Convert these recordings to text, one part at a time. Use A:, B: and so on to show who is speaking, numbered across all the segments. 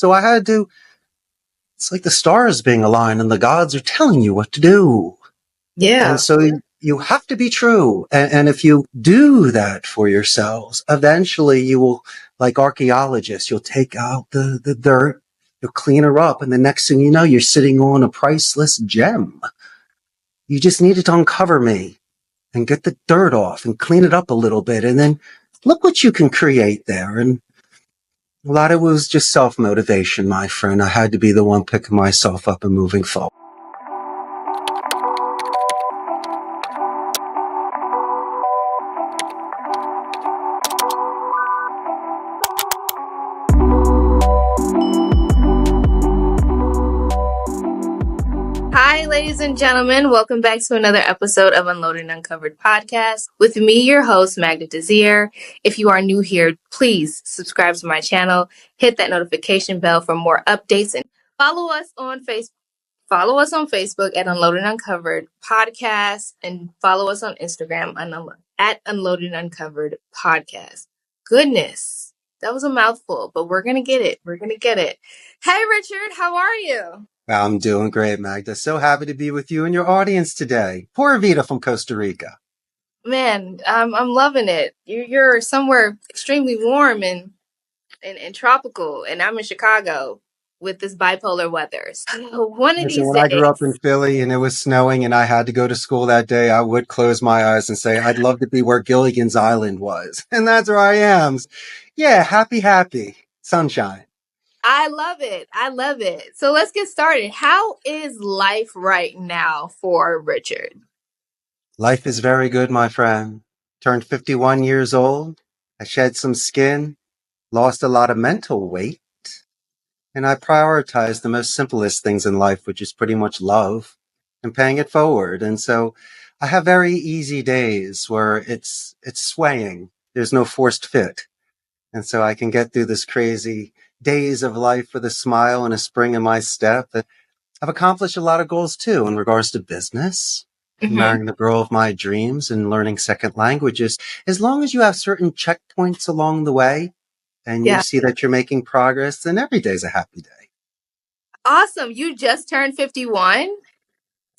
A: So I had to, it's like the stars being aligned and the gods are telling you what to do.
B: Yeah.
A: And so you have to be true. And if you do that for yourselves, eventually you will, like archaeologists, you'll take out the dirt, you'll clean her up. And the next thing you know, you're sitting on a priceless gem. You just needed to uncover me and get the dirt off and clean it up a little bit. And then look what you can create there. And a lot of it was just self-motivation, my friend. I had to be the one picking myself up and moving forward.
B: Hi, ladies and gentlemen. Welcome back to another episode of Unloaded and Uncovered podcast with me, your host, Magda Desir. If you are new here, please subscribe to my channel, hit that notification bell for more updates, and follow us on Facebook. Follow us on Facebook at Unloaded and Uncovered podcast, and follow us on Instagram at Unloaded and Uncovered podcast. Goodness, that was a mouthful, but we're gonna get it. We're gonna get it. Hey, Richard, how are you?
A: I'm doing great, Magda. So happy to be with you and your audience today. Pura vida from Costa Rica.
B: Man, I'm loving it. You're somewhere extremely warm and tropical, and I'm in Chicago with this bipolar weather. So one of these
A: When
B: days,
A: I grew up in Philly and it was snowing and I had to go to school that day, I would close my eyes and say, I'd love to be where Gilligan's Island was. And that's where I am. Yeah, happy. Sunshine.
B: I love it. I love it. So let's get started. How is life right now for Richard?
A: Life is very good, my friend. Turned 51 years old. I shed some skin, lost a lot of mental weight, and I prioritized the most simplest things in life, which is pretty much love and paying it forward. And so I have very easy days where it's swaying. There's no forced fit. And so I can get through this crazy days of life with a smile and a spring in my step. I've accomplished a lot of goals too in regards to business, marrying the girl of my dreams and learning second languages. As long as you have certain checkpoints along the way and you see that you're making progress, then every day's a happy day.
B: Awesome. You just turned 51?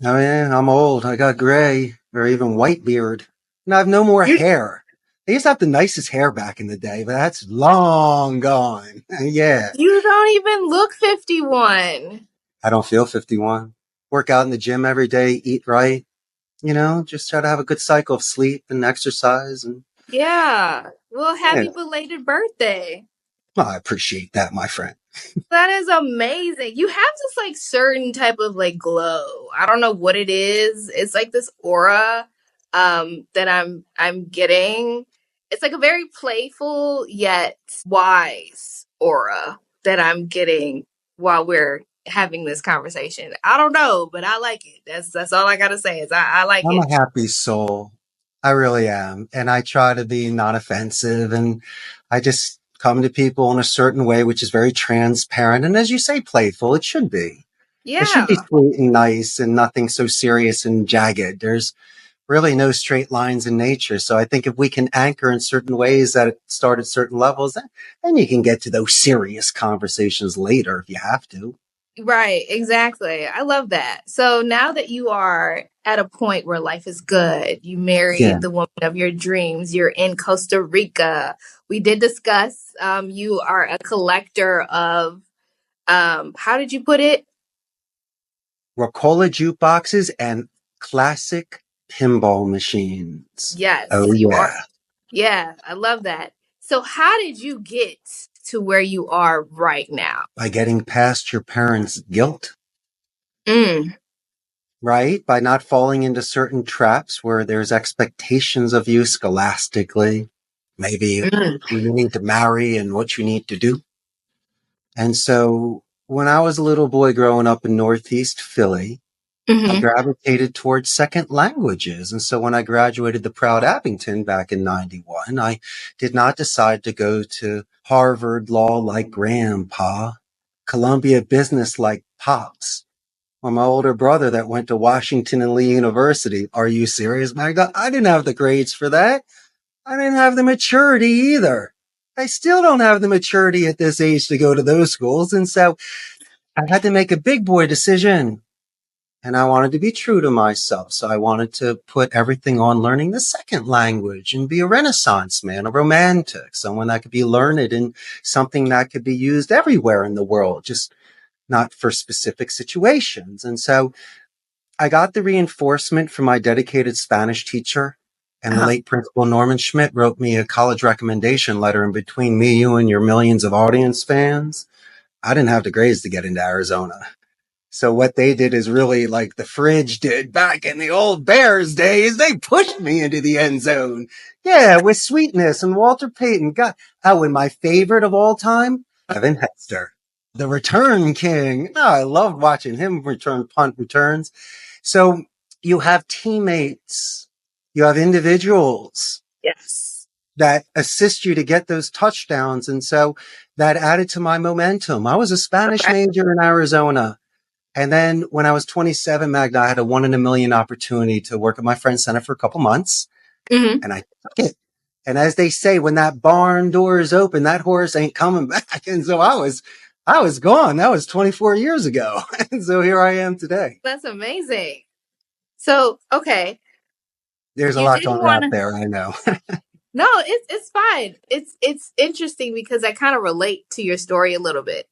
A: Oh yeah, I'm old. I got gray or even white beard. And I have no more hair. They used to have the nicest hair back in the day, but that's long gone. Yeah.
B: You don't even look 51.
A: I don't feel 51. Work out in the gym every day, eat right. Just try to have a good cycle of sleep and exercise. And
B: yeah. Well, happy belated birthday.
A: Well, I appreciate that, my friend.
B: That is amazing. You have this certain type of glow. I don't know what it is. It's like this aura that I'm getting. It's like a very playful yet wise aura that I'm getting while we're having this conversation. I don't know, but I like it. That's all I gotta say is I like it.
A: I'm a happy soul. I really am. And I try to be non-offensive and I just come to people in a certain way, which is very transparent. And as you say, playful, it should be.
B: Yeah.
A: It should be sweet and nice and nothing so serious and jagged. There's really no straight lines in nature. So I think if we can anchor in certain ways that it start at certain levels, then you can get to those serious conversations later if you have to.
B: Right, exactly. I love that. So now that you are at a point where life is good, you married the woman of your dreams, you're in Costa Rica. We did discuss you are a collector of how did you put it?
A: Rocola jukeboxes and classic pinball machines.
B: Yes.
A: Oh,
B: you
A: yeah.
B: are. Yeah, I love that. So how did you get to where you are right now?
A: By getting past your parents' guilt. Right? By not falling into certain traps where there's expectations of you scholastically, maybe who you need to marry and what you need to do. And so when I was a little boy growing up in Northeast Philly, I gravitated towards second languages. And so when I graduated the Proud Abington back in 91, I did not decide to go to Harvard Law like Grandpa, Columbia Business like Pops, or my older brother that went to Washington and Lee University. Are you serious, Magda? I didn't have the grades for that. I didn't have the maturity either. I still don't have the maturity at this age to go to those schools. And so I had to make a big boy decision. And I wanted to be true to myself. So I wanted to put everything on learning the second language and be a Renaissance man, a romantic, someone that could be learned and something that could be used everywhere in the world, just not for specific situations. And so I got the reinforcement from my dedicated Spanish teacher, and the
B: Uh-huh.
A: late Principal Norman Schmidt wrote me a college recommendation letter. And between me, you, and your millions of audience fans, I didn't have the grades to get into Arizona. So what they did is really like the fridge did back in the old Bears days. They pushed me into the end zone. Yeah, with sweetness and Walter Payton. God, oh, and my favorite of all time, Evan Hester, the return king. Oh, I loved watching him return punt returns. So you have teammates, you have individuals
B: Yes.
A: that assist you to get those touchdowns. And so that added to my momentum. I was a Spanish
B: Okay.
A: major in Arizona. And then when I was 27, Magda, I had a 1 in a million opportunity to work at my friend's center for a couple months,
B: Mm-hmm.
A: and I took it. And as they say, when that barn door is open, that horse ain't coming back. And so I was gone. That was 24 years ago. And so here I am today.
B: That's amazing. So, okay,
A: There's a
B: you
A: lot to
B: didn't want
A: unwrap
B: to.
A: there. I know.
B: No, it's fine. It's interesting because I kind of relate to your story a little bit.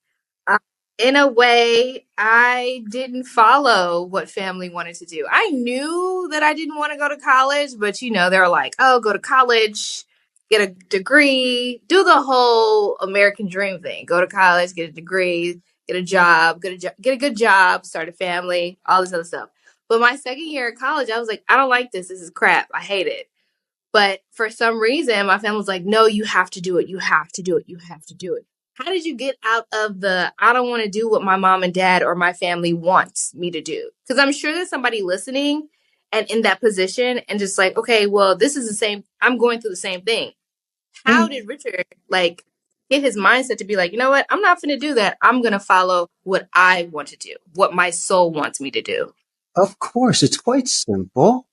B: Uh, in a way, I didn't follow what family wanted to do. I knew that I didn't want to go to college, but they're like, "Oh, go to college, get a degree, do the whole American dream thing. Go to college, get a degree, get a job, get a good job, start a family, all this other stuff." But my second year of college, I was like, "I don't like this. This is crap. I hate it." But for some reason, my family was like, no, you have to do it. You have to do it. You have to do it. How did you get out of the, I don't want to do what my mom and dad or my family wants me to do? Because I'm sure there's somebody listening and in that position and just like, okay, well, this is the same, I'm going through the same thing. How
A: Mm,
B: did Richard get his mindset to be like, you know what? I'm not going to do that. I'm going to follow what I want to do, what my soul wants me to do.
A: of course, it's quite simple.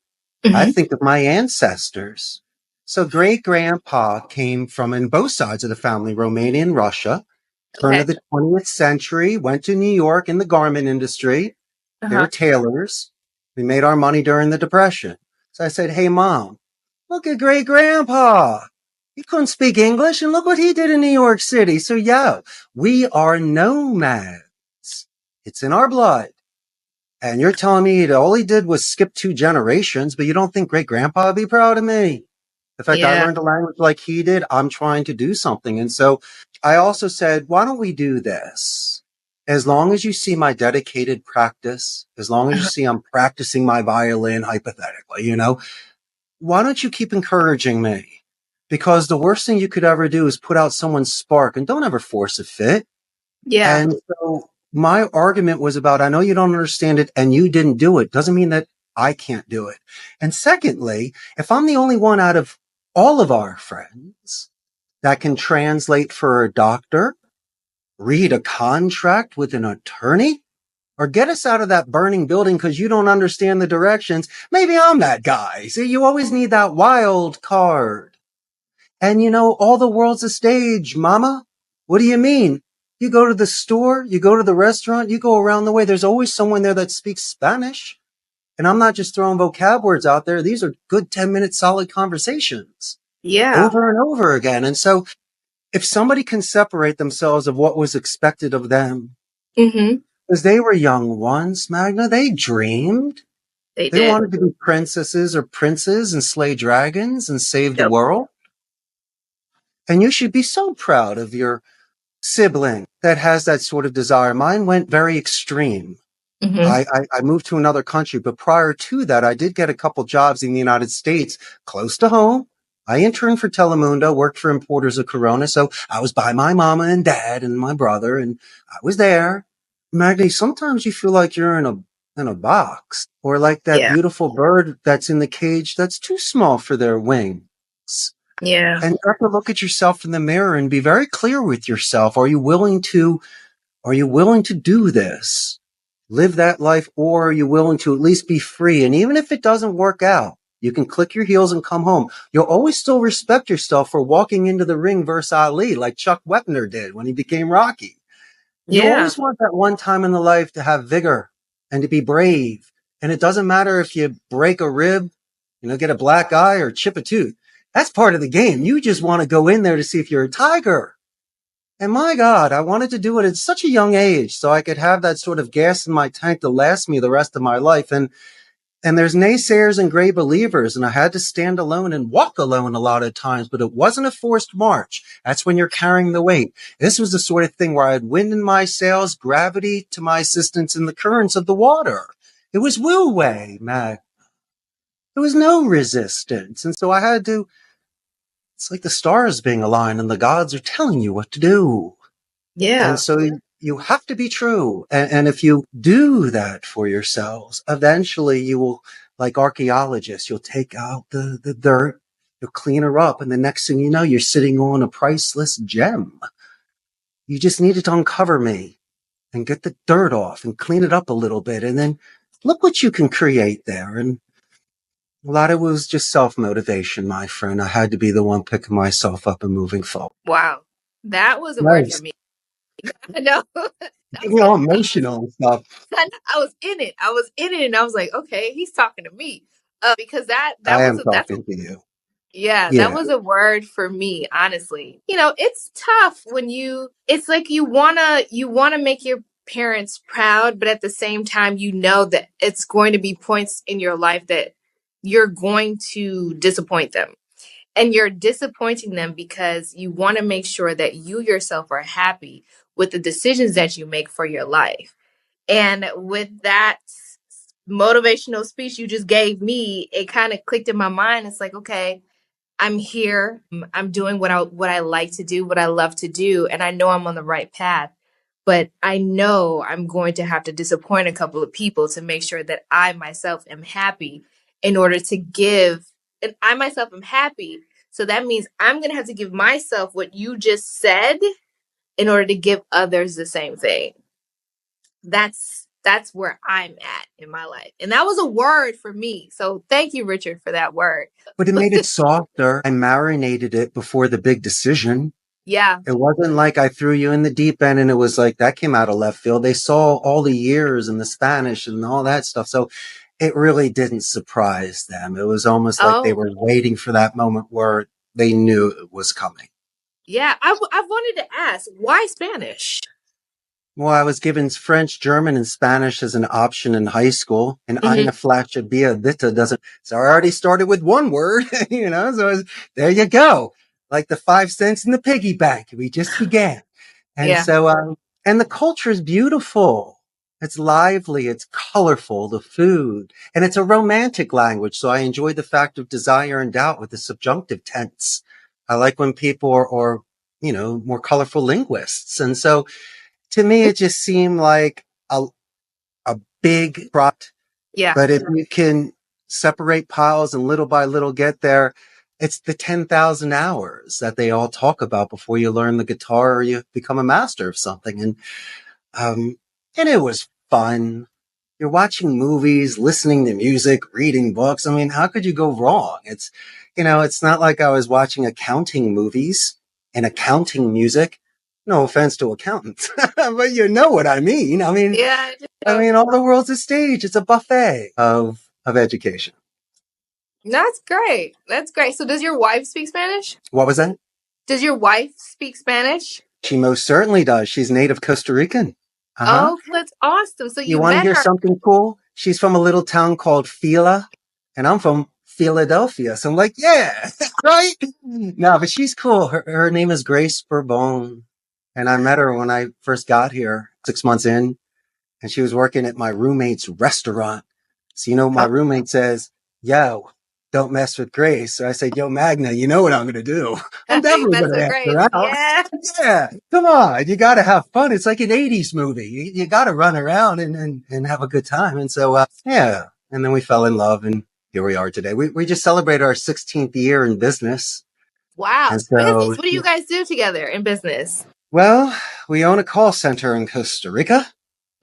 A: I
B: Mm-hmm.
A: think of my ancestors. So great grandpa came from in both sides of the family, Romania and Russia. Turn
B: Okay.
A: of the 20th century, went to New York in the garment industry. They were
B: Uh-huh.
A: tailors. We made our money during the Depression. So I said, hey, Mom, look at great grandpa. He couldn't speak English, and look what he did in New York City. So, yeah, we are nomads. It's in our blood. And you're telling me that all he did was skip 2 generations, but you don't think great grandpa would be proud of me? The fact I
B: Yeah.
A: learned a language like he did, I'm trying to do something. And so I also said, why don't we do this? As long as you see my dedicated practice, as long as you
B: Uh-huh.
A: see I'm practicing my violin hypothetically, why don't you keep encouraging me? Because the worst thing you could ever do is put out someone's spark, and don't ever force a fit.
B: Yeah.
A: And so my argument was about, I know you don't understand it and you didn't do it. Doesn't mean that I can't do it. And secondly, if I'm the only one out of all of our friends that can translate for a doctor, read a contract with an attorney, or get us out of that burning building because you don't understand the directions, maybe I'm that guy. See, you always need that wild card. And all the world's a stage, mama. What do you mean? You go to the store, you go to the restaurant, you go around the way. There's always someone there that speaks Spanish. And I'm not just throwing vocab words out there. These are good 10-minute solid conversations
B: Yeah.
A: over and over again. And so if somebody can separate themselves of what was expected of them,
B: Mm-hmm.
A: because they were young ones, Magna, they dreamed.
B: They
A: They
B: did.
A: wanted to be princesses or princes and slay dragons and save the
B: Yep.
A: world. And you should be so proud of your sibling that has that sort of desire. Mine went very extreme.
B: Mm-hmm.
A: I moved to another country, but prior to that, I did get a couple jobs in the United States close to home. I interned for Telemundo, worked for importers of Corona. So I was by my mama and dad and my brother, and I was there. Maggie, sometimes you feel like you're in a box, or like that
B: Yeah.
A: beautiful bird that's in the cage that's too small for their wings.
B: Yeah.
A: And you have to look at yourself in the mirror and be very clear with yourself. Are you willing to do this? Live that life, or are you willing to at least be free? And even if it doesn't work out, You can click your heels and come home. You'll always still respect yourself for walking into the ring versus Ali, like Chuck Wepner did when he became Rocky. You
B: Yeah.
A: always want that one time in the life to have vigor and to be brave. And it doesn't matter if you break a rib, get a black eye or chip a tooth. That's part of the game. You just want to go in there to see if you're a tiger. And my God, I wanted to do it at such a young age so I could have that sort of gas in my tank to last me the rest of my life. And there's naysayers and gray believers, and I had to stand alone and walk alone a lot of times, but it wasn't a forced march. That's when you're carrying the weight. This was the sort of thing where I had wind in my sails, gravity to my assistance, and the currents of the water. It was Wu Wei, Mag. There was no resistance. And so I had to, it's like the stars being aligned and the gods are telling you what to do.
B: Yeah.
A: And so you have to be true. And if you do that for yourselves, eventually you will, like archaeologists, you'll take out the dirt, you'll clean her up. And the next thing you know, you're sitting on a priceless gem. You just needed to uncover me and get the dirt off and clean it up a little bit. And then look what you can create there. And a lot of it was just self-motivation, my friend. I had to be the one picking myself up and moving forward.
B: Wow. That was a word for
A: Nice.
B: me. I know.
A: Getting all emotional and stuff.
B: I was in it. And I was like, okay, he's talking to me. Because
A: I am
B: that's
A: talking to you.
B: yeah, that
A: Yeah.
B: was a word for me, honestly. It's tough when it's like you wanna make your parents proud, but at the same time, you know that it's going to be points in your life that you're going to disappoint them. And you're disappointing them because you want to make sure that you yourself are happy with the decisions that you make for your life. And with that motivational speech you just gave me, it kind of clicked in my mind. It's like, okay, I'm here. I'm doing what I like to do, what I love to do, and I know I'm on the right path. But I know I'm going to have to disappoint a couple of people to make sure that I myself am happy in order to give, and I myself am happy. So that means I'm going to have to give myself what you just said in order to give others the same thing. That's where I'm at in my life. And that was a word for me. So thank you, Richard, for that word.
A: But it made it softer. I marinated it before the big decision.
B: Yeah.
A: It wasn't like I threw you in the deep end and it was like that came out of left field. They saw all the years and the Spanish and all that stuff. So it really didn't surprise them. It was almost like they
B: Oh,
A: were waiting for that moment where they knew it was coming.
B: yeah. I wanted to ask, why Spanish?
A: Well, I was given French, German, and Spanish as an option in high school, and
B: Mhm.
A: eine Flasche Bier bitte doesn't. So I already started with one word, So there you go, like the 5 cents in the piggy bank. We just began, and
B: Yeah.
A: so and the culture is beautiful. It's lively, it's colorful, the food, and it's a romantic language. So I enjoy the fact of desire and doubt with the subjunctive tense. I like when people are more colorful linguists, and so to me, it just seemed like a big trot.
B: Yeah.
A: But if you can separate piles and little by little get there, it's the 10,000 hours that they all talk about before you learn the guitar or you become a master of something. And it was fun. You're watching movies, listening to music, reading books. I mean, how could you go wrong? It's not like I was watching accounting movies and accounting music. No offense to accountants, but you know what I mean. I mean,
B: Yeah.
A: I mean, all the world's a stage. It's a buffet of education.
B: That's great. That's great. So does your wife speak Spanish?
A: What was that?
B: Does your wife speak Spanish?
A: She most certainly does. She's native Costa Rican. Uh-huh.
B: Oh, that's awesome. So
A: You
B: you
A: want to
B: met
A: hear
B: her.
A: something cool? She's from a little town called Fila, and I'm from Philadelphia. So I'm like, yeah, right? No, but she's cool. Her name is Grace Bourbon. And I met her when I first got here 6 months in, and she was working at my roommate's restaurant. So, my
B: Oh,
A: roommate says, yo, don't mess with Grace. So I said, yo, Magna, you know what I'm going to do? I'm
B: you
A: definitely
B: mess
A: going to
B: with
A: ask
B: Grace.
A: her out.
B: Yeah.
A: Yeah, come on. You got to have fun. It's like an 80s movie. You got to run around and have a good time. And so, yeah. And then we fell in love and here we are today. We just celebrated our 16th year in business.
B: Wow.
A: And
B: Business.
A: so,
B: What do you guys do together in business?
A: well, we own a call center in Costa Rica,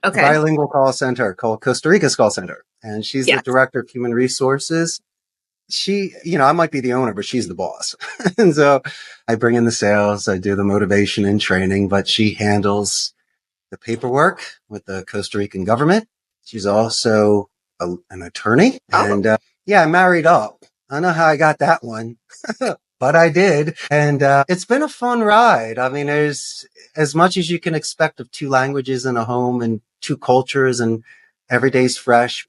A: a
B: Okay.
A: bilingual call center called Costa Rica's Call Center. And she's the
B: Yeah.
A: director of human resources. she, I might be the owner, but she's the boss. And so I bring in the sales, I do the motivation and training, but she handles the paperwork with the Costa Rican government. She's also an attorney.
B: Oh,
A: And yeah, I married up. I don't know how I got that one, but I did. And it's been a fun ride. I mean, there's as much as you can expect of two languages in a home and two cultures, and every day's fresh.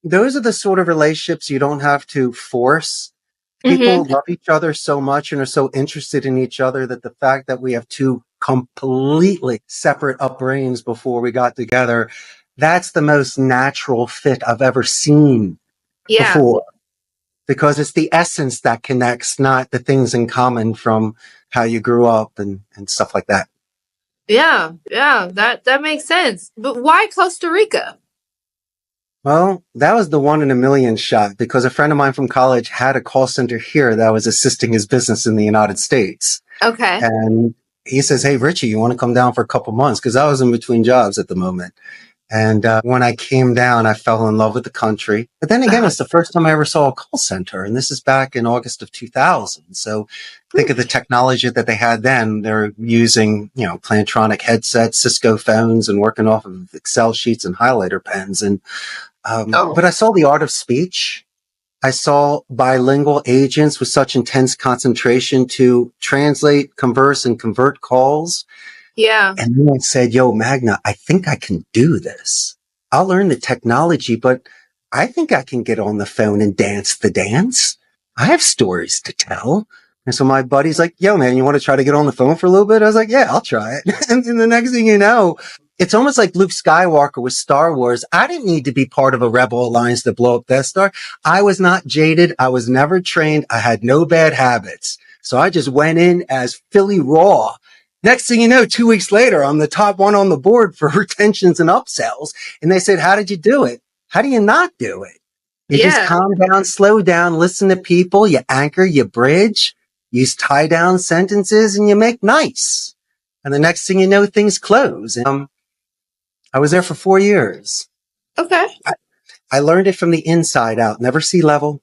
A: Those are the sort of relationships you don't have to force. People
B: mm-hmm.
A: love each other so much and are so interested in each other that the fact that we have two completely separate upbringings before we got together, that's the most natural fit I've ever seen
B: Yeah.
A: before, because it's the essence that connects, not the things in common from how you grew up and stuff like that.
B: Yeah. Yeah. That makes sense. But why Costa Rica?
A: Well, that was the one in a million shot, because a friend of mine from college had a call center here that was assisting his business in the United States.
B: Okay.
A: And he says, "Hey, Richie, you want to come down for a couple months?" Because I was in between jobs at the moment. And when I came down, I fell in love with the country. But then again, it's the first time I ever saw a call center. And this is back in August of 2000. So think of the technology that they had then. They're using, Plantronic headsets, Cisco phones, and working off of Excel sheets and highlighter pens. And
B: Oh.
A: but I saw the art of speech. I saw bilingual agents with such intense concentration to translate, converse, and convert calls.
B: Yeah.
A: And then I said, "Yo, Magna, I think I can do this. I'll learn the technology, but I think I can get on the phone and dance the dance. I have stories to tell." And so my buddy's like, "Yo, man, you want to try to get on the phone for a little bit?" I was like, "Yeah, I'll try it." And then the next thing you know, it's almost like Luke Skywalker with Star Wars. I didn't need to be part of a rebel alliance to blow up Death Star. I was not jaded. I was never trained. I had no bad habits. So I just went in as Philly Raw. Next thing you know, 2 weeks later, I'm the top one on the board for retentions and upsells. And they said, "How did you do it?" How do you not do it? You just
B: Yeah.
A: calm down, slow down, listen to people, you anchor, you bridge, use tie down sentences, and you make nice. And the next thing you know, things close. I was there for 4 years.
B: Okay.
A: I learned it from the inside out, never sea level.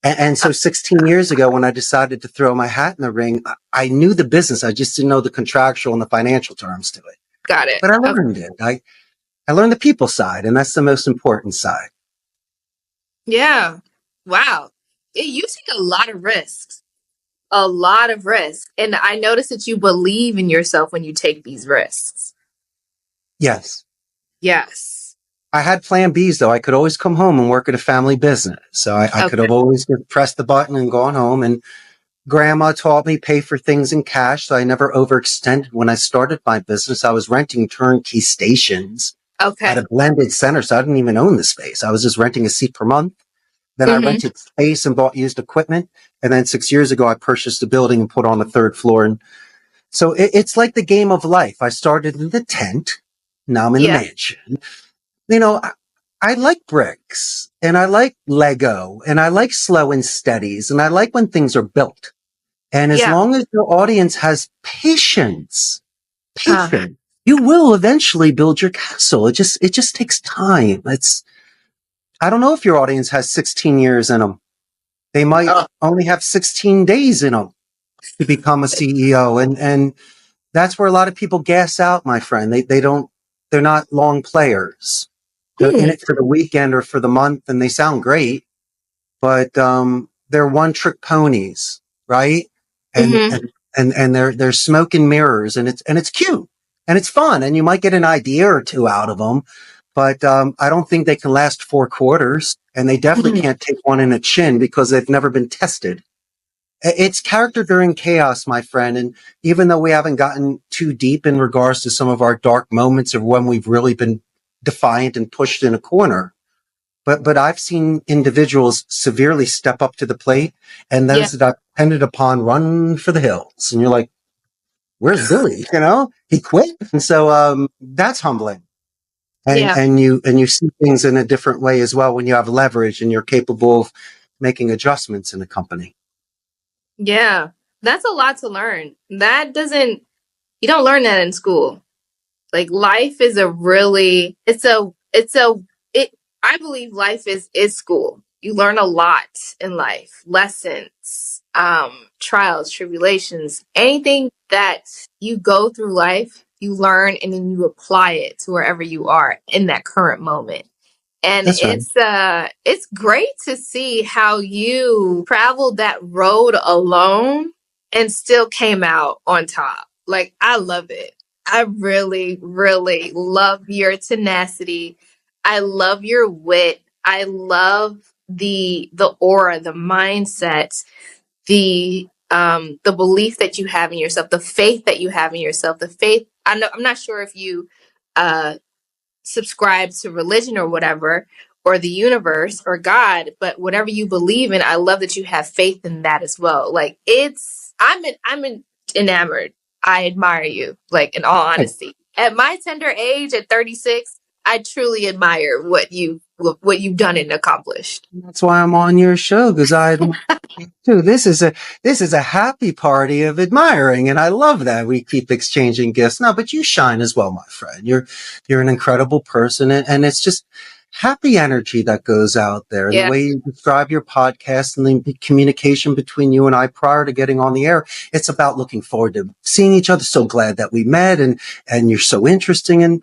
A: And so 16 years ago, when I decided to throw my hat in the ring, I knew the business. I just didn't know the contractual and the financial terms to it.
B: Got it.
A: But I
B: Okay.
A: learned it. I learned the people side, and that's the most important side.
B: Yeah. Wow. You take a lot of risks. A lot of risks. And I notice that you believe in yourself when you take these risks.
A: Yes.
B: Yes.
A: I had plan Bs, though. I could always come home and work at a family business. So I could
B: Okay.
A: have always just pressed the button and gone home. And grandma taught me pay for things in cash. So I never overextended. When I started my business, I was renting turnkey stations at
B: Okay.
A: a blended center. So I didn't even own the space. I was just renting a seat per month. Then I
B: Mm-hmm.
A: rented space and bought used equipment. And then 6 years ago, I purchased a building and put on the third floor. And so it's like the game of life. I started in the tent. Now I'm in the
B: Yeah.
A: mansion. You know, I like bricks and I like Lego and I like slow and steadies and I like when things are built. And as
B: Yeah.
A: long as your audience has patience,
B: Uh,
A: you will eventually build your castle. It just takes time. I don't know if your audience has 16 years in them. They might only have 16 days in them to become a CEO. And that's where a lot of people gas out, my friend. They're not long players. They're in
B: hmm.
A: it for the weekend or for the month, and they sound great, but they're one trick ponies, right? And
B: Mm-hmm.
A: and they're smoke and mirrors, and it's cute and it's fun, and you might get an idea or two out of them, but I don't think they can last 4 quarters, and they definitely
B: Mm-hmm.
A: can't take one in a chin because they've never been tested. It's character during chaos, my friend. And even though we haven't gotten too deep in regards to some of our dark moments of when we've really been defiant and pushed in a corner, but I've seen individuals severely step up to the plate, and
B: Yeah.
A: those that I've depended upon run for the hills. And you're like, "Where's Billy?" He quit. And so that's humbling. And
B: Yeah.
A: and you see things in a different way as well when you have leverage and you're capable of making adjustments in a company.
B: Yeah. That's a lot to learn. You don't learn that in school. Like life is a really, it's a, it, I believe life is school. You learn a lot in life, lessons, trials, tribulations, anything that you go through life, you learn and then you apply it to wherever you are in that current moment. And
A: That's right.
B: it's great to see how you traveled that road alone and still came out on top. Like, I love it. I really, really love your tenacity. I love your wit. I love the aura, the mindset, the belief that you have in yourself, the faith that you have in yourself, the faith. I'm not sure if you uh subscribe to religion or whatever, or the universe or God, but whatever you believe in, I love that you have faith in that as well. Like, I'm enamored. I admire you, like, in all honesty. At my tender age, at 36, I truly admire what you've done and accomplished.
A: That's why I'm on your show, because I too. This is a happy party of admiring, and I love that we keep exchanging gifts. No, but you shine as well, my friend. You're an incredible person, and it's just happy energy that goes out there. And the
B: Yeah.
A: way you describe your podcast and the communication between you and I prior to getting on the air, it's about looking forward to seeing each other. So glad that we met, and you're so interesting. And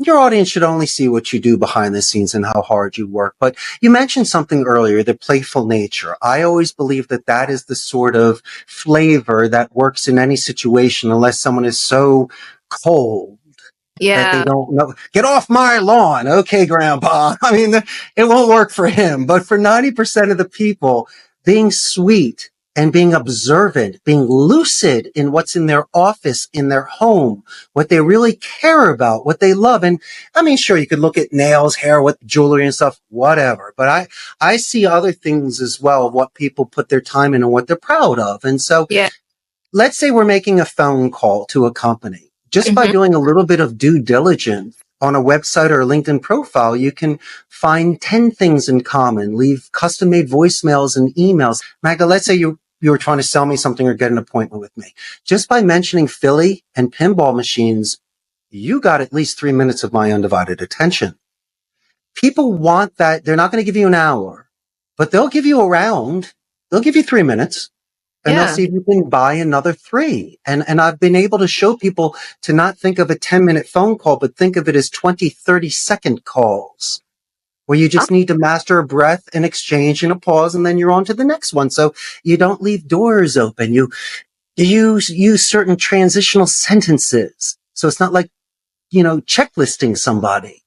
A: your audience should only see what you do behind the scenes and how hard you work. But you mentioned something earlier, the playful nature. I always believe that that is the sort of flavor that works in any situation, unless someone is so cold that they
B: Yeah.
A: don't know. Get off my lawn. Okay, grandpa. I mean, it won't work for him, but for 90% of the people, being sweet and being observant, being lucid in what's in their office, in their home, what they really care about, what they love. And I mean, sure, you could look at nails, hair, what jewelry and stuff, whatever. But I see other things as well, of what people put their time in and what they're proud of. And so
B: Yeah.
A: let's say we're making a phone call to a company. Just by
B: Mhm.
A: doing a little bit of due diligence on a website or a LinkedIn profile, you can find 10 things in common, leave custom made voicemails and emails. Magda, let's say you were trying to sell me something or get an appointment with me. Just by mentioning Philly and pinball machines, you got at least 3 minutes of my undivided attention. People want that. They're not going to give you an hour, but they'll give you they'll give you 3 minutes. And they'll
B: Yeah.
A: see if you can buy another 3. And I've been able to show people to not think of a 10-minute phone call, but think of it as 20, 30-second calls where you just need to master a breath and exchange and a pause, and then you're on to the next one. So you don't leave doors open. You use certain transitional sentences. So it's not like, checklisting somebody.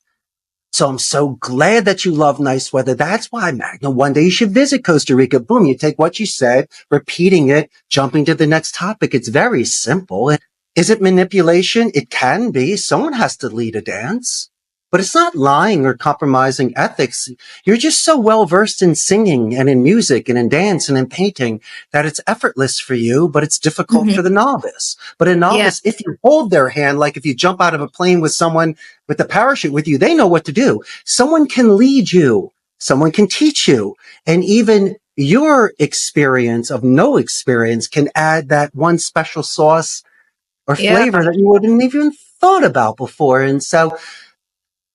A: So I'm so glad that you love nice weather. That's why, Magna, one day you should visit Costa Rica. Boom, you take what you said, repeating it, jumping to the next topic. It's very simple. Is it manipulation? It can be. Someone has to lead a dance. But it's not lying or compromising ethics. You're just so well versed in singing and in music and in dance and in painting that it's effortless for you, but it's difficult
B: Mhm.
A: for the novice. But a
B: Yeah.
A: novice, if you hold their hand, like if you jump out of a plane with someone with the parachute with you, they know what to do. Someone can lead you. Someone can teach you. And even your experience of no experience can add that one special sauce or
B: Yeah.
A: flavor that you wouldn't even thought about before. And so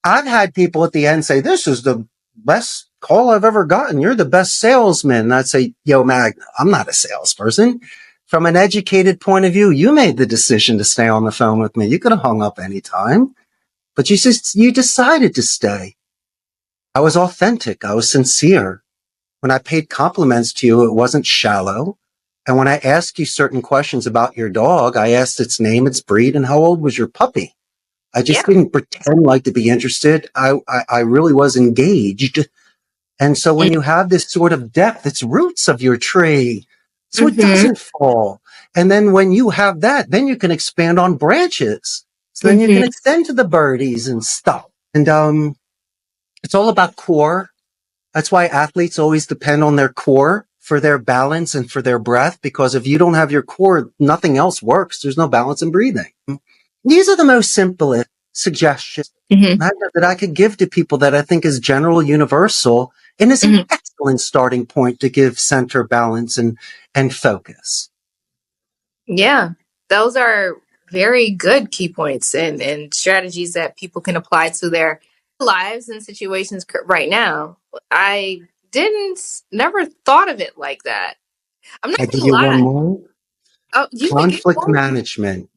A: I've had people at the end say, this is the best call I've ever gotten. You're the best salesman. And I'd say, yo, Mag, I'm not a salesperson. From an educated point of view, you made the decision to stay on the phone with me. You could have hung up any time, but you decided to stay. I was authentic. I was sincere. When I paid compliments to you, it wasn't shallow. And when I asked you certain questions about your dog, I asked its name, its breed, and how old was your puppy? I just
B: Yeah.
A: didn't pretend like to be interested. I really was engaged. And so when you have this sort of depth, it's roots of your tree. So it
B: Mhm.
A: doesn't fall. And then when you have that, then you can expand on branches. So then you can
B: Mhm.
A: extend to the birdies and stuff. And, it's all about core. That's why athletes always depend on their core for their balance and for their breath, because if you don't have your core, nothing else works. There's no balance in breathing. These are the most simplest suggestions
B: Mhm.
A: that I could give to people that I think is general universal and is an
B: Mhm.
A: excellent starting point to give center, balance, and focus.
B: Yeah. Those are very good key points and strategies that people can apply to their lives and situations right now. I never thought of it like that. I'm not
A: I give
B: gonna
A: you one
B: lie.
A: more.
B: Oh, you can get
A: Conflict
B: more.
A: management.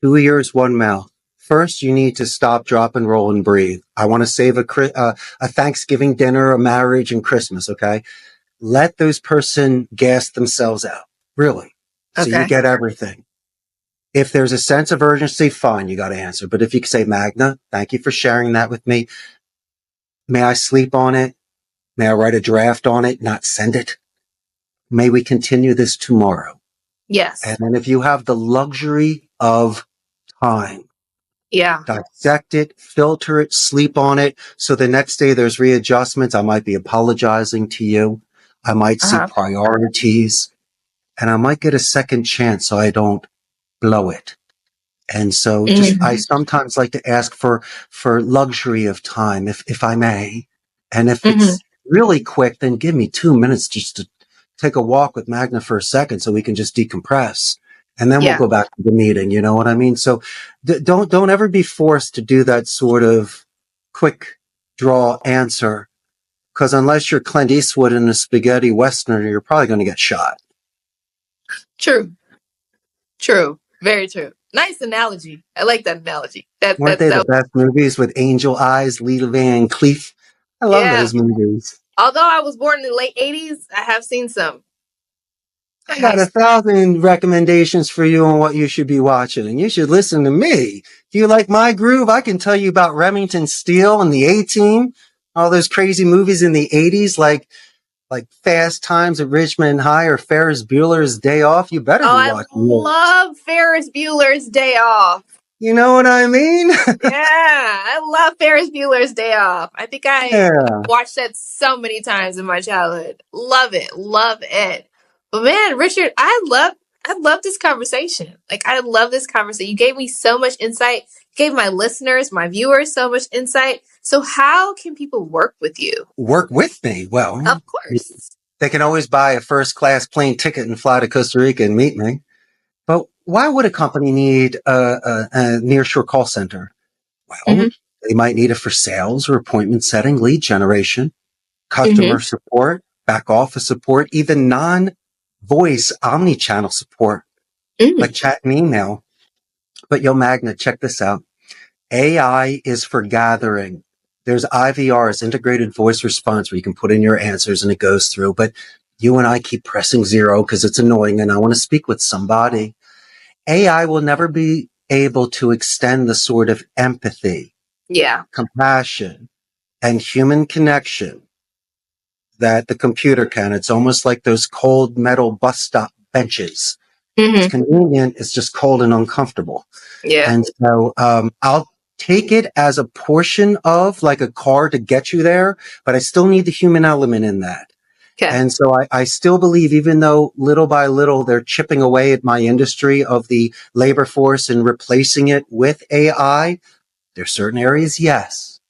A: 2 ears, one mouth. First, you need to stop, drop, and roll and breathe. I want to save a Thanksgiving dinner, a marriage, and Christmas. Okay, let those person gas themselves out. Really, so you
B: Okay.
A: get everything. If there's a sense of urgency, fine, you got to answer. But if you can say, Magna, thank you for sharing that with me. May I sleep on it? May I write a draft on it, not send it? May we continue this tomorrow? And
B: Yes.
A: then if you have the luxury of time,
B: Yeah.
A: dissect it, filter it, sleep on it. So the next day there's readjustments. I might be apologizing to you. I might see
B: Uh-huh.
A: priorities and I might get a second chance so I don't blow it. And so I
B: Hmm.
A: sometimes like to ask for luxury of time, if I may. And if
B: Hmm.
A: it's really quick, then give me 2 minutes just to take a walk with Magna for a second so we can just decompress. And then we'll
B: Yeah.
A: go back to the meeting. You know what I mean? So don't ever be forced to do that sort of quick draw answer. Cause unless you're Clint Eastwood in a spaghetti Westerner, you're probably going to get shot.
B: True. True. Very true. Nice analogy. I like that analogy.
A: Weren't they the
B: That
A: best movies with Angel Eyes, Lita Van Cleef? I love
B: yeah.
A: those movies.
B: Although I was born in the late 80s, I have seen some. I
A: I
B: have
A: got
B: seen.
A: 1,000 recommendations for you on what you should be watching, and you should listen to me. If you like my groove, I can tell you about Remington Steele and the A-Team, all those crazy movies in the 80s, like Fast Times at Richmond High or Ferris Bueller's Day Off. You better
B: Oh,
A: be
B: I
A: watching those.
B: love Ferris Bueller's Day Off.
A: You know what I mean?
B: Yeah, I love Ferris Bueller's Day Off. I think I
A: Yeah.
B: watched that so many times in my childhood. Love it, love it. But man, Richard, I love this conversation. Like I love this conversation. You gave me so much insight. You gave my listeners, my viewers so much insight. So how can people work with you?
A: Work with me. Well,
B: Of course.
A: they can always buy a first class plane ticket and fly to Costa Rica and meet me. But why would a company need a nearshore call center? Well,
B: Mhm.
A: they might need it for sales or appointment setting, lead generation, customer
B: Mhm.
A: support, back office support, even non-voice omni-channel support, like
B: Mm.
A: chat and email. But yo, Magna, check this out. AI is for gathering. There's IVRs, integrated voice response, where you can put in your answers and it goes through. But you and I keep pressing zero because it's annoying and I want to speak with somebody. AI will never be able to extend the sort of empathy,
B: Yeah.
A: compassion, and human connection that the computer can. It's almost like those cold metal bus stop benches. It's
B: Mhm.
A: convenient. It's just cold and uncomfortable.
B: Yeah.
A: And so, I'll take it as a portion of like a car to get you there, but I still need the human element in that.
B: Okay.
A: And so I still believe, even though little by little they're chipping away at my industry of the labor force and replacing it with AI, there's certain areas, yes.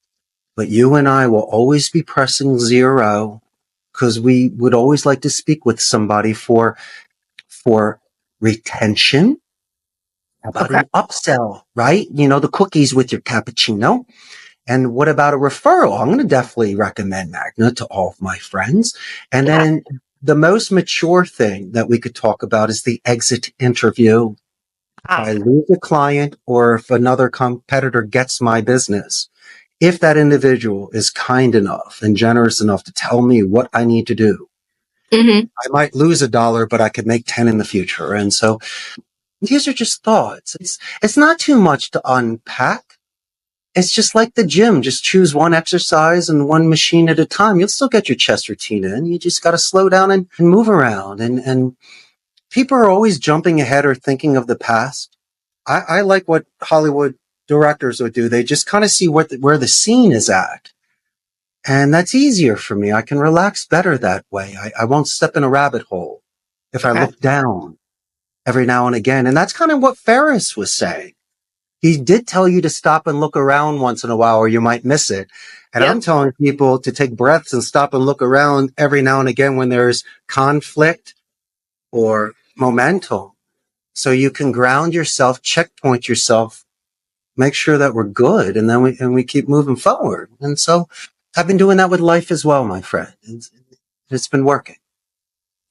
A: But you and I will always be pressing zero because we would always like to speak with somebody for retention. How about
B: Okay.
A: an upsell, right? You know, the cookies with your cappuccino. And what about a referral? I'm going to definitely recommend Magna to all of my friends. And
B: Yeah.
A: then the most mature thing that we could talk about is the exit interview. If I
B: Ah.
A: lose a client or if another competitor gets my business, if that individual is kind enough and generous enough to tell me what I need to do,
B: Mhm.
A: I might lose $1, but I could make 10 in the future. And so these are just thoughts. It's not too much to unpack. It's just like the gym. Just choose one exercise and one machine at a time. You'll still get your chest routine in. You just got to slow down and move around. And people are always jumping ahead or thinking of the past. I like what Hollywood directors would do. They just kind of see where the scene is at. And that's easier for me. I can relax better that way. I won't step in a rabbit hole if I
B: Okay.
A: look down every now and again. And that's kind of what Ferris was saying. He did tell you to stop and look around once in a while or you might miss it. And I'm
B: Yep.
A: telling people to take breaths and stop and look around every now and again when there's conflict or momentum. So you can ground yourself, checkpoint yourself, make sure that we're good. And then we keep moving forward. And so I've been doing that with life as well, my friend. It's been working.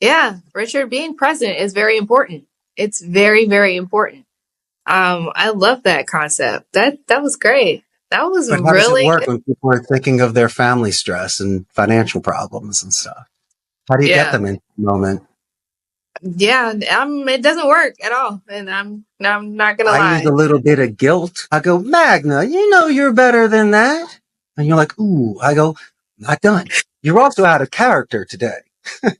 B: Yeah, Richard, being present is very important. It's very, very important. I love that concept. That was great. That was
A: But how does it
B: really
A: work
B: good.
A: when people are thinking of their family stress and financial problems and stuff? How do you get
B: Yeah.
A: them in the moment?
B: Yeah, it doesn't work at all. And I'm not gonna
A: I use
B: lie.
A: a little bit of guilt. I go, Magna, you know you're better than that. And you're like, ooh. I go, not done. You're also out of character today.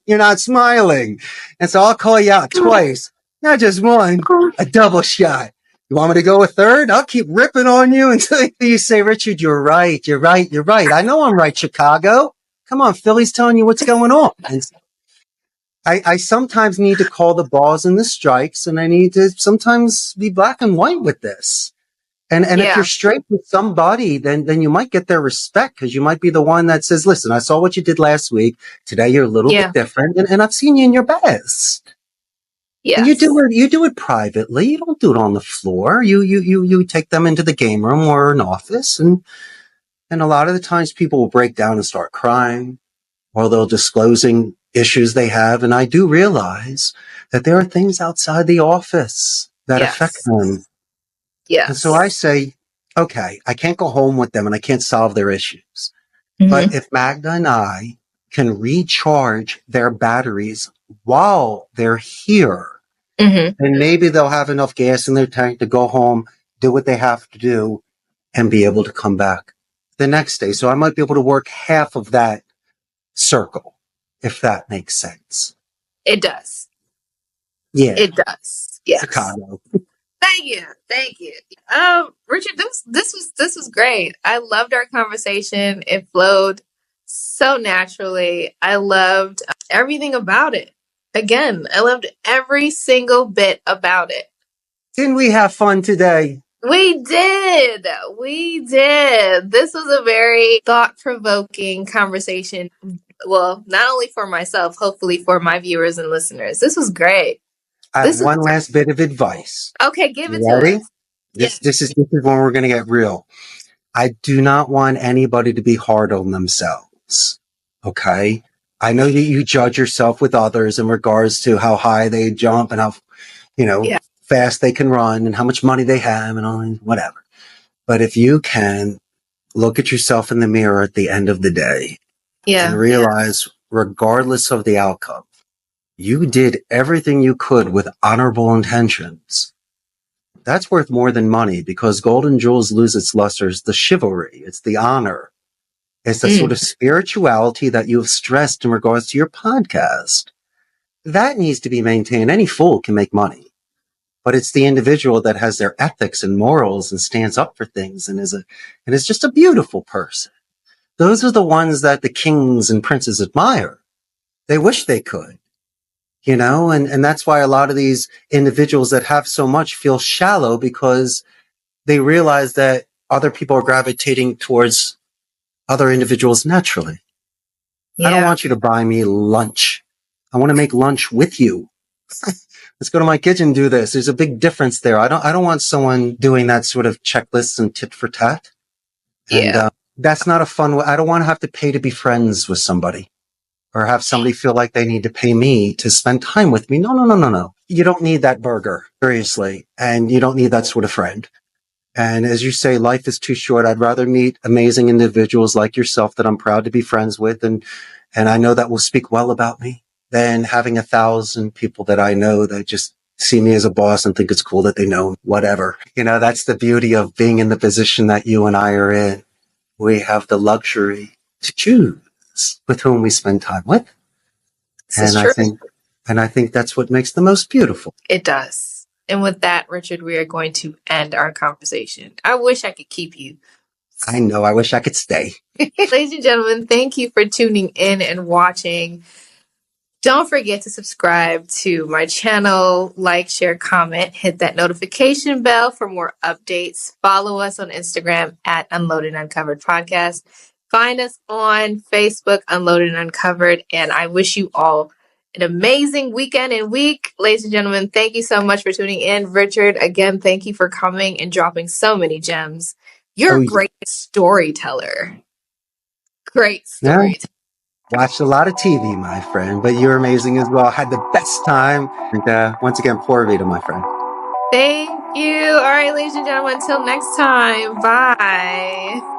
A: You're not smiling. And so I'll call you out twice, not just one, a double shot. You want me to go a third? I'll keep ripping on you until you say, Richard, you're right. You're right. You're right. I know I'm right, Chicago. Come on, Philly's telling you what's going on. And I sometimes need to call the balls and the strikes, and I need to sometimes be black and white with this. And if you're
B: Yeah,
A: straight with somebody, then you might get their respect because you might be the one that says, listen, I saw what you did last week. Today you're a little
B: yeah,
A: bit different, and I've seen you in your best. And
B: yes,
A: you do it privately. You don't do it on the floor. You take them into the game room or an office, and a lot of the times people will break down and start crying, or they'll disclosing issues they have. And I do realize that there are things outside the office that affect
B: yes,
A: them. And so I
B: yes.
A: say, okay, I can't go home with them and I can't solve their issues. But
B: Mm-hmm.
A: if Magda and I can recharge their batteries while they're here,
B: Mm-hmm.
A: then maybe they'll have enough gas in their tank to go home, do what they have to do, and be able to come back the next day. So I might be able to work half of that circle, if that makes sense.
B: It does.
A: Yeah,
B: It does. Yes.
A: Chicago.
B: Thank you. Thank you. Richard, this was great. I loved our conversation. It flowed so naturally. I loved everything about it. Again, I loved every single bit about it.
A: Didn't we have fun today?
B: We did. We did. This was a very thought-provoking conversation. Well, not only for myself, hopefully for my viewers and listeners. This was great.
A: I have
B: This is
A: one last bit of advice.
B: okay. Give it
A: You
B: to
A: ready?
B: us. Yes.
A: This is when we're going to get real. I do not want anybody to be hard on themselves. Okay. I know that you judge yourself with others in regards to how high they jump and how,
B: Yeah.
A: fast they can run and how much money they have and all whatever. But if you can look at yourself in the mirror at the end of the day and
B: Yeah.
A: realize, regardless of the outcome, you did everything you could with honorable intentions. That's worth more than money because golden jewels lose its luster. It's the chivalry. It's the honor. It's the sort of spirituality that you have stressed in regards to your podcast. That needs to be maintained. Any fool can make money, but it's the individual that has their ethics and morals and stands up for things and is just a beautiful person. Those are the ones that the kings and princes admire. They wish they could, and that's why a lot of these individuals that have so much feel shallow because they realize that other people are gravitating towards other individuals naturally. I don't
B: Yeah.
A: want you to buy me lunch. I want to make lunch with you. Let's go to my kitchen and do this. There's a big difference there. I don't want someone doing that sort of checklists and tit for tat. And
B: Yeah.
A: that's not a fun way. I don't want to have to pay to be friends with somebody or have somebody feel like they need to pay me to spend time with me. No, no, no, no, no. You don't need that burger, seriously. And you don't need that sort of friend. And as you say, life is too short. I'd rather meet amazing individuals like yourself that I'm proud to be friends with. And I know that will speak well about me than having 1,000 people that I know that just see me as a boss and think it's cool that they know whatever. That's the beauty of being in the position that you and I are in. We have the luxury to choose with whom we spend time with.
B: This is
A: And
B: true.
A: I think that's what makes the most beautiful.
B: It does. And with that, Richard, we are going to end our conversation. I wish I could keep you.
A: I know. I wish I could stay.
B: Ladies and gentlemen, thank you for tuning in and watching. Don't forget to subscribe to my channel, like, share, comment, hit that notification bell for more updates. Follow us on Instagram at Unloaded Uncovered Podcast. Find us on Facebook, Unloaded and Uncovered. And I wish you all an amazing weekend and week. Ladies and gentlemen, thank you so much for tuning in. Richard, again, thank you for coming and dropping so many gems. You're
A: Oh,
B: a great storyteller. Great
A: Yeah.
B: story.
A: Watched a lot of TV, my friend, but you're amazing as well. Had the best time. And once again, Pura Vida, my friend.
B: Thank you. All right, ladies and gentlemen, until next time. Bye.